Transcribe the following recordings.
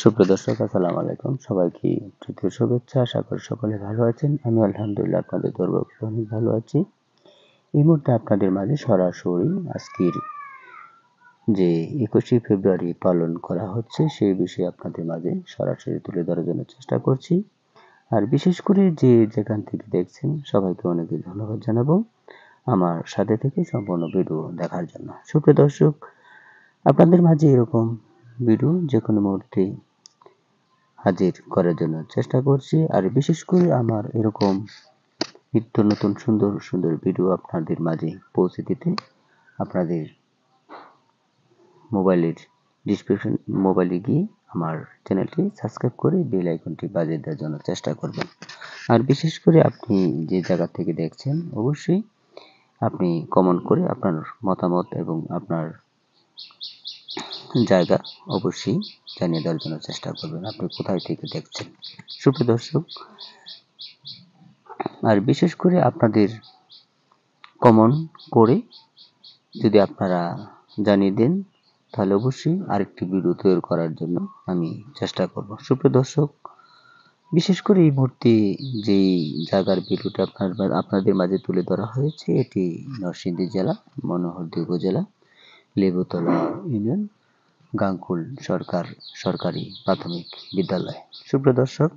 সুপ্রিয় দর্শক, আসসালামু আলাইকুম। সবাইকে তৃতীয় শুভেচ্ছা। আশা করি সকলে ভালো আছেন। আমি আলহামদুলিল্লাহ আপনাদের দোয়ায় অনেক ভালো আছি। এই মুহূর্তে আপনাদের মাঝে সরাসরি আজকের যে 21শে ফেব্রুয়ারি পালন করা হচ্ছে সেই বিষয়ে আপনাদের মাঝে সরাসরি তুলে ধরার জন্য চেষ্টা করছি। আর বিশেষ করে যে যেখান থেকে দেখছেন সবাইকে অনেক ধন্যবাদ জানাবো আমার সাথে থেকে সম্পূর্ণ ভিডিও দেখার জন্য। সুপ্রিয় দর্শক, আপনাদের মাঝে এরকম ভিডিও যে কোনো মুহূর্তে হাজির করার জন্য চেষ্টা করছি। আর বিশেষ করে আমার এরকম নিত্য নতুন সুন্দর সুন্দর ভিডিও আপনাদের মাঝে পৌঁছে দিতে আপনাদের মোবাইলে গিয়ে আমার চ্যানেলটি সাবস্ক্রাইব করে বেল আইকনটি বাজিয়ে দেওয়ার জন্য চেষ্টা করবেন। আর বিশেষ করে আপনি যে জায়গা থেকে দেখছেন অবশ্যই আপনি কমেন্ট করে আপনার মতামত এবং আপনার জায়গা অবশ্যই জানিয়ে দেওয়ার জন্য চেষ্টা করবেন আপনি কোথায় থেকে দেখছেন। সুপ্রিয় দর্শক, আর বিশেষ করে আপনাদের কমেন্ট করে যদি আপনারা জানিয়ে দেন তাহলে অবশ্যই আরেকটি ভিডিও তৈরি করার জন্য আমি চেষ্টা করব। সুপ্রিয় দর্শক, বিশেষ করে এই মুহূর্তে যেই জায়গার ভিডিওটা আপনাদের মাঝে তুলে ধরা হয়েছে এটি নরসিংদী জেলা মনোহরদী উপজেলা লেবুতলা ইউনিয়ন গাংকুল সরকারি প্রাথমিক বিদ্যালয়। সুপ্রিয় দর্শক,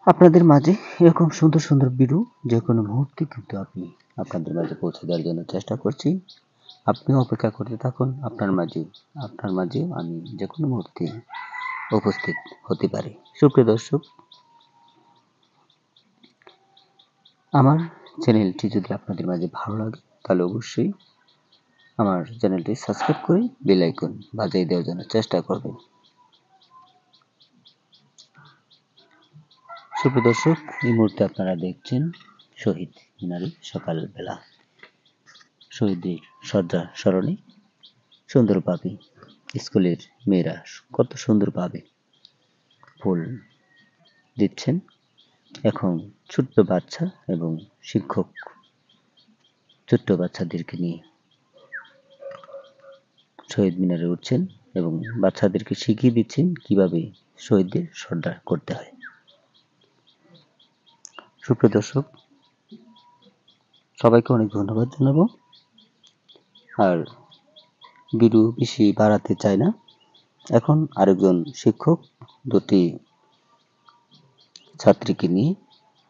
আপনাদের মাঝে এরকম সুন্দর সুন্দর ভিডিও যে কোনো মুহূর্তে কিন্তু আমি আপনাদের মাঝে পৌঁছে দেওয়ার জন্য চেষ্টা করছি। আপনিও অপেক্ষা করতে থাকুন। আপনার মাঝে আমি যে কোনো মুহূর্তে উপস্থিত হতে পারি। সুপ্রিয় দর্শক, আমার চ্যানেলটি যদি আপনাদের মাঝে ভালো লাগে তাহলে অবশ্যই আমার চ্যানেলটি সাবস্ক্রাইব করে বেল আইকন বাজিয়ে দেওয়ার জন্য চেষ্টা করবেন। সুপ্রিয় দর্শক, এই মুহূর্তে আপনারা দেখছেন শহীদ মিনারে সকালবেলা শহীদের শ্রদ্ধা স্মরণে সুন্দরভাবে স্কুলের মেয়েরা কত সুন্দরভাবে ফুল দিচ্ছেন। এখন ছোট্ট বাচ্চা এবং শিক্ষক ছোট্ট বাচ্চাদেরকে নিয়ে শহীদ মিনারে উঠছেন এবং বাচ্চাদেরকে শিখিয়ে দিচ্ছেন কিভাবে শহীদদের শ্রদ্ধা করতে হয়। সুপ্রিয় দর্শক, সবাইকে অনেক ধন্যবাদ জানাবো। আর ভিডিও বেশি বাড়াতে চাই না। এখন আরেকজন শিক্ষক দুটি ছাত্রীকে নিয়ে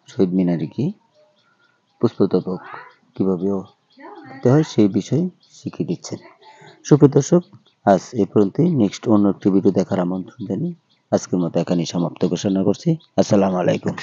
শহীদ মিনারে গিয়ে পুষ্পস্তবক কিভাবে দিতে হয় সেই বিষয়ে শিখিয়ে দিচ্ছেন। সুপ্রিয় দর্শক, আজ এই পর্যন্তই। নেক্সট অন্য একটি ভিডিও দেখার আমন্ত্রণ জানিয়ে আজকের মতো এখানেই সমাপ্ত ঘোষণা করছি। আসসালামু আলাইকুম।